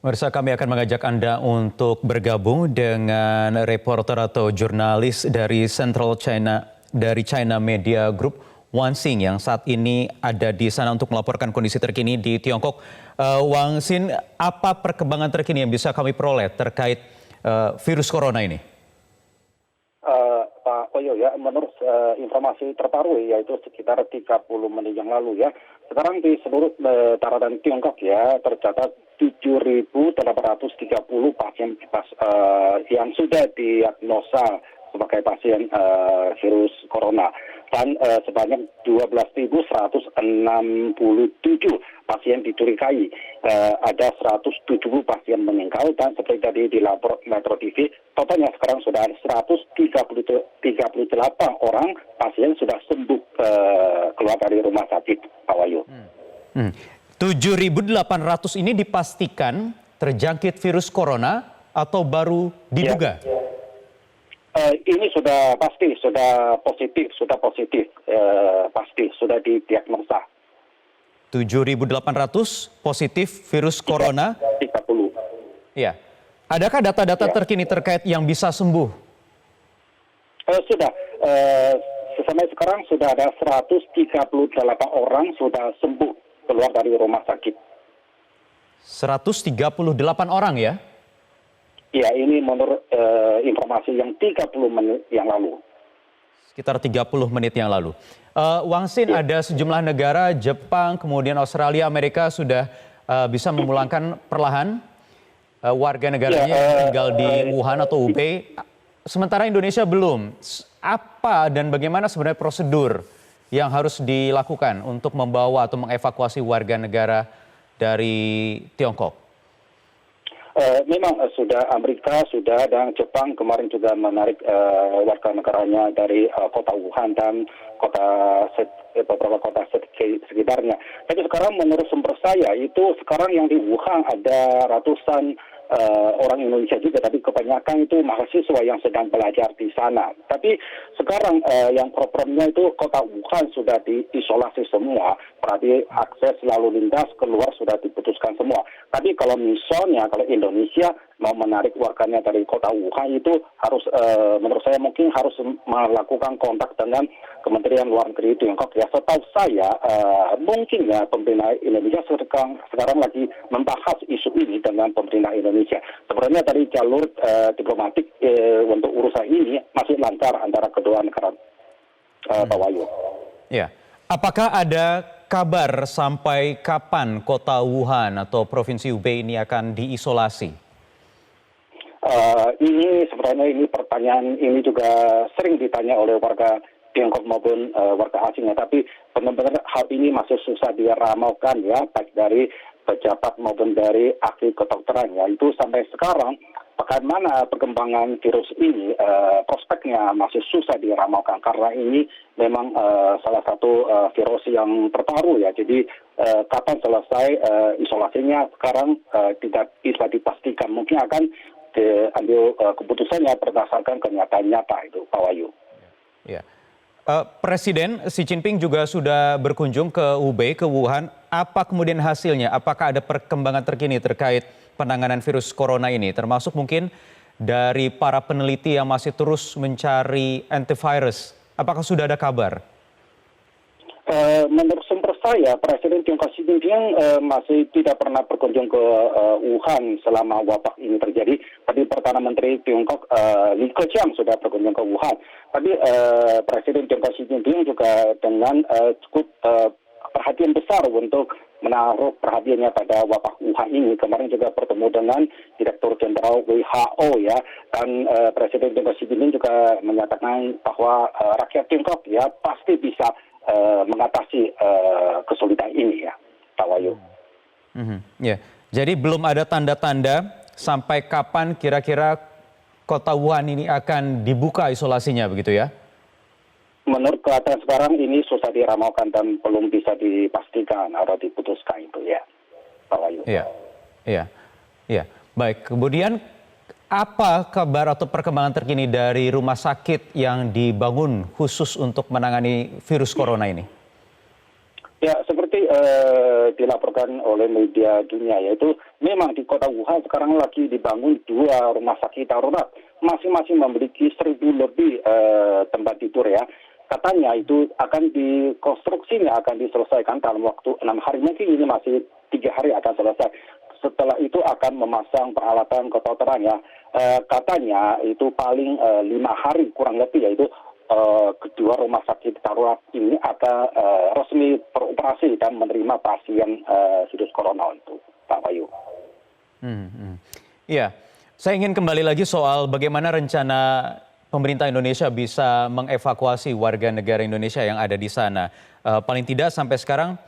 Pemirsa, kami akan mengajak Anda untuk bergabung dengan reporter atau jurnalis dari China Media Group, Wang Xin, yang saat ini ada di sana untuk melaporkan kondisi terkini di Tiongkok. Wang Xin, apa perkembangan terkini yang bisa kami peroleh terkait virus corona ini? Pak Koyo, ya, menurut informasi terbaru yaitu sekitar 30 menit yang lalu, ya, sekarang di seluruh daratan Tiongkok, ya, tercatat 7.830 pasien yang sudah diagnosa sebagai pasien virus corona, dan sebanyak 12.167 pasien dicurigai. Ada 170 pasien meninggal, dan seperti tadi dilapor Metro TV, totalnya sekarang sudah 138 orang pasien sudah sembuh keluar dari rumah sakit, Pak Wahyu. 7.800 ini dipastikan terjangkit virus corona atau baru diduga? Ya. Ini sudah pasti, sudah positif, pasti sudah didiagnosa. 7.800 positif virus corona? 30. Ya. Adakah data-data terkini terkait yang bisa sembuh? Sudah. Sampai sekarang sudah ada 138 orang sudah sembuh keluar dari rumah sakit. 138 orang, ya? Ya, ini menurut informasi yang 30 menit yang lalu. Sekitar 30 menit yang lalu. Wang Xin, ada sejumlah negara, Jepang, kemudian Australia, Amerika sudah bisa memulangkan perlahan warga negaranya yang tinggal di Wuhan atau Hubei. Sementara Indonesia belum. Apa dan bagaimana sebenarnya prosedur yang harus dilakukan untuk membawa atau mengevakuasi warga negara dari Tiongkok? Memang sudah Amerika dan Jepang kemarin juga menarik warga negaranya dari kota Wuhan dan beberapa kota sekitarnya. Tapi sekarang menurut sumber saya itu sekarang yang di Wuhan ada ratusan orang Indonesia juga, tapi kebanyakan itu mahasiswa yang sedang belajar di sana. Tapi sekarang yang problemnya itu kota Wuhan sudah diisolasi semua, berarti akses lalu lintas keluar sudah diputuskan semua. Tapi kalau misalnya kalau Indonesia mau menarik warganya dari kota Wuhan itu harus menurut saya mungkin harus melakukan kontak dengan Kementerian Luar Negeri Tiongkok. Ya, setahu saya mungkin ya pemerintah Indonesia sekarang lagi membahas isu ini dengan pemerintah Indonesia. Sebenarnya dari jalur diplomatik untuk urusan ini masih lancar antara kedua negara, Pak Wahyu. Ya, apakah ada kabar sampai kapan kota Wuhan atau provinsi Hubei ini akan diisolasi? Ini sebenarnya pertanyaan ini juga sering ditanya oleh warga Tiongkok maupun warga asingnya, tapi benar-benar hal ini masih susah diramalkan, ya, baik dari pejabat maupun dari ahli kedokteran, ya. Itu sampai sekarang bagaimana perkembangan virus ini prospeknya masih susah diramalkan karena ini memang salah satu virus yang terbaru, ya. Jadi kapan selesai isolasinya sekarang tidak bisa dipastikan. Mungkin akan diambil keputusannya berdasarkan kenyataan nyata itu, Pak Wahyu. Ya. Presiden Xi Jinping juga sudah berkunjung ke Hubei, ke Wuhan. Apa kemudian hasilnya? Apakah ada perkembangan terkini terkait penanganan virus corona ini? Termasuk mungkin dari para peneliti yang masih terus mencari antivirus. Apakah sudah ada kabar? Menurut sumber saya, Presiden Tiongkok Xi Jinping masih tidak pernah berkunjung ke Wuhan selama wabah ini terjadi. Tadi Perdana Menteri Tiongkok Li Keqiang sudah berkunjung ke Wuhan. Tapi Presiden Tiongkok Xi Jinping juga dengan cukup perhatian besar untuk menaruh perhatiannya pada wabah Wuhan ini. Kemarin juga bertemu dengan Direktur Jenderal WHO, ya, dan Presiden Tiongkok Xi Jinping juga menyatakan bahwa rakyat Tiongkok, ya, pasti bisa mengatasi kesulitan ini, ya, Pak Wahyu. Ya, jadi belum ada tanda-tanda sampai kapan kira-kira kota Wuhan ini akan dibuka isolasinya, begitu ya? Menurut keadaan sekarang ini susah diramalkan dan belum bisa dipastikan atau diputuskan itu, ya, Pak Wahyu. Iya. Baik, kemudian apa kabar atau perkembangan terkini dari rumah sakit yang dibangun khusus untuk menangani virus corona ini? Ya, seperti dilaporkan oleh media dunia, yaitu memang di kota Wuhan sekarang lagi dibangun 2 rumah sakit darurat, masing-masing memiliki 1.000 lebih tempat tidur ya. Katanya itu akan dikonstruksinya akan diselesaikan dalam waktu 6 hari, mungkin ini masih 3 hari akan selesai. Setelah itu akan memasang peralatan kedokteran ya. Katanya itu paling 5 hari kurang lebih, yaitu kedua rumah sakit darurat ini akan resmi beroperasi dan menerima pasien virus corona itu, Pak Bayu. Iya, saya ingin kembali lagi soal bagaimana rencana pemerintah Indonesia bisa mengevakuasi warga negara Indonesia yang ada di sana. Paling tidak sampai sekarang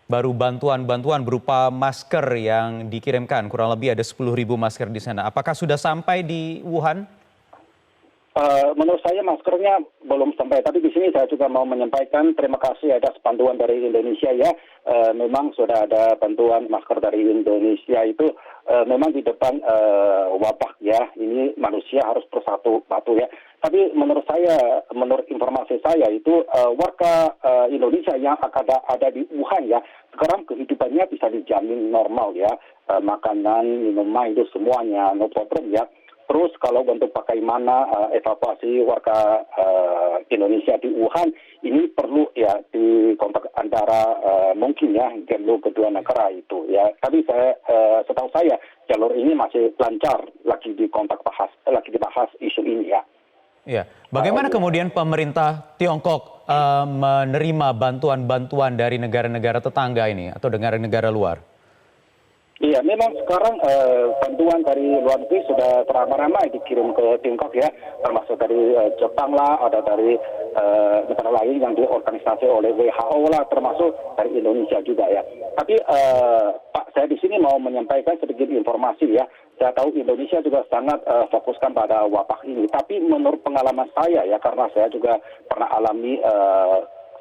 baru bantuan-bantuan berupa masker yang dikirimkan, kurang lebih ada 10.000 masker di sana. Apakah sudah sampai di Wuhan? Menurut saya maskernya belum sampai, tapi di sini saya juga mau menyampaikan terima kasih atas bantuan dari Indonesia ya. Memang sudah ada bantuan masker dari Indonesia itu memang di depan wabah ya. Ini manusia harus bersatu padu ya. Tapi menurut saya, menurut informasi saya itu warga Indonesia yang ada di Wuhan ya, sekarang kehidupannya bisa dijamin normal ya. Makanan, minuman itu semuanya no problem ya. Terus kalau untuk bagaimana evakuasi warga Indonesia di Wuhan, ini perlu ya di kontak antara mungkin ya Genlu kedua negara itu ya. Tapi setahu saya jalur ini masih lancar, lagi dibahas isu ini ya. Ya, bagaimana kemudian pemerintah Tiongkok menerima bantuan-bantuan dari negara-negara tetangga ini atau negara-negara luar? Iya, memang sekarang bantuan dari luar negeri sudah beramai-ramai dikirim ke Tiongkok ya, termasuk dari Jepang lah, ada dari negara lain yang diorganisasi oleh WHO lah, termasuk dari Indonesia juga ya. Tapi Pak, saya di sini mau menyampaikan sedikit informasi ya. Saya tahu Indonesia juga sangat fokuskan pada wabah ini, tapi menurut pengalaman saya ya, karena saya juga pernah alami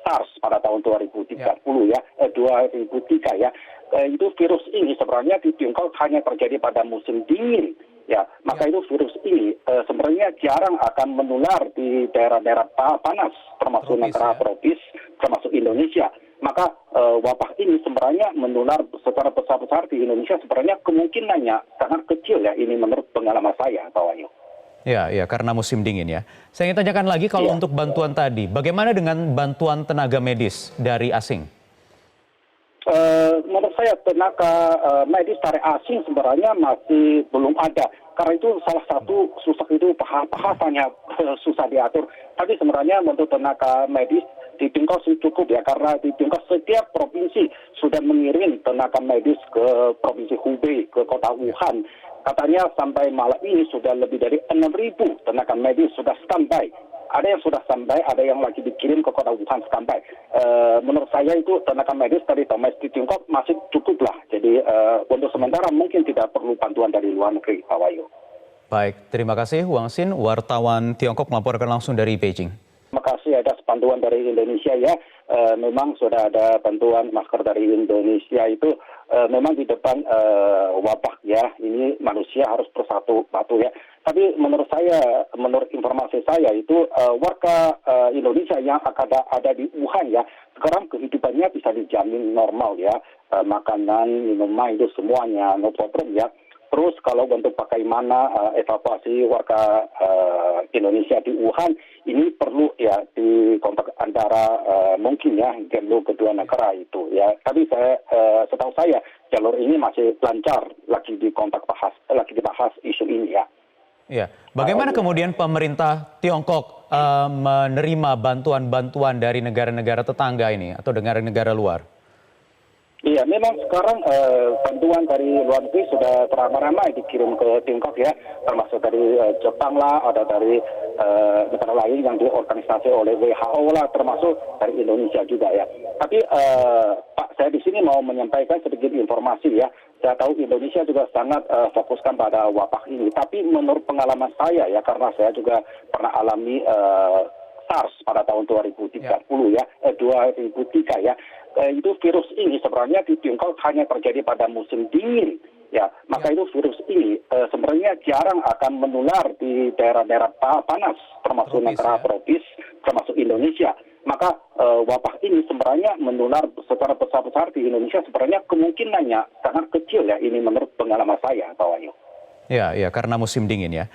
SARS pada tahun 2003 ya. Itu virus ini sebenarnya di Tiongkok hanya terjadi pada musim dingin ya. Maka itu virus ini sebenarnya jarang akan menular di daerah-daerah panas, termasuk negara tropis, termasuk Indonesia. Maka wabah ini sebenarnya menular secara besar-besar di Indonesia, sebenarnya kemungkinannya sangat kecil ya, ini menurut pengalaman saya, Pak Wahyu. Ya, karena musim dingin ya. Saya ingin tanyakan lagi kalau untuk bantuan tadi, bagaimana dengan bantuan tenaga medis dari asing? Menurut saya tenaga medis dari asing sebenarnya masih belum ada. Karena itu salah satu susah itu bahasanya susah diatur. Tapi sebenarnya untuk tenaga medis di Tiongkok cukup ya, karena di Tiongkok setiap provinsi sudah mengirim tenaga medis ke provinsi Hubei, ke kota Wuhan. Katanya sampai malam ini sudah lebih dari 6.000 tenaga medis sudah standby. Ada yang sudah standby, ada yang lagi dikirim ke kota Wuhan standby. Menurut saya itu tenaga medis dari domestik Tiongkok masih cukup lah. Jadi untuk sementara mungkin tidak perlu bantuan dari luar negeri, Pak Wahyu. Baik, terima kasih Wang Xin, wartawan Tiongkok melaporkan langsung dari Beijing. Terima kasih atas bantuan dari Indonesia ya. Memang sudah ada bantuan masker dari Indonesia itu memang di depan wabah ya. Ini manusia harus bersatu padu ya. Tapi menurut saya, menurut informasi saya itu warga Indonesia yang ada di Wuhan ya, sekarang kehidupannya bisa dijamin normal ya. Makanan, minuman itu semuanya no problem ya. Terus kalau untuk bagaimana evakuasi warga Indonesia di Wuhan, ini perlu ya di kontak antara mungkin ya Genlu kedua negara itu ya. Tapi setahu saya jalur ini masih lancar, lagi dibahas isu ini ya. Ya, bagaimana kemudian pemerintah Tiongkok menerima bantuan-bantuan dari negara-negara tetangga ini atau negara-negara luar? Iya, memang sekarang bantuan dari luar negeri sudah beramai-ramai dikirim ke Tiongkok ya, termasuk dari Jepang lah, ada dari negara lain yang diorganisasi oleh WHO lah, termasuk dari Indonesia juga ya. Tapi Pak, saya di sini mau menyampaikan sedikit informasi ya. Saya tahu Indonesia juga sangat fokuskan pada wabah ini, tapi menurut pengalaman saya ya, karena saya juga pernah alami SARS pada tahun 2003 ya. Itu virus ini sebenarnya di Tiongkok hanya terjadi pada musim dingin ya. Maka itu virus ini sebenarnya jarang akan menular di daerah-daerah panas, termasuk negara tropis, termasuk Indonesia. Maka wabah ini sebenarnya menular secara besar-besar di Indonesia, sebenarnya kemungkinannya sangat kecil ya, ini menurut pengalaman saya, Pak Wahyu. Ya, ya, karena musim dingin ya.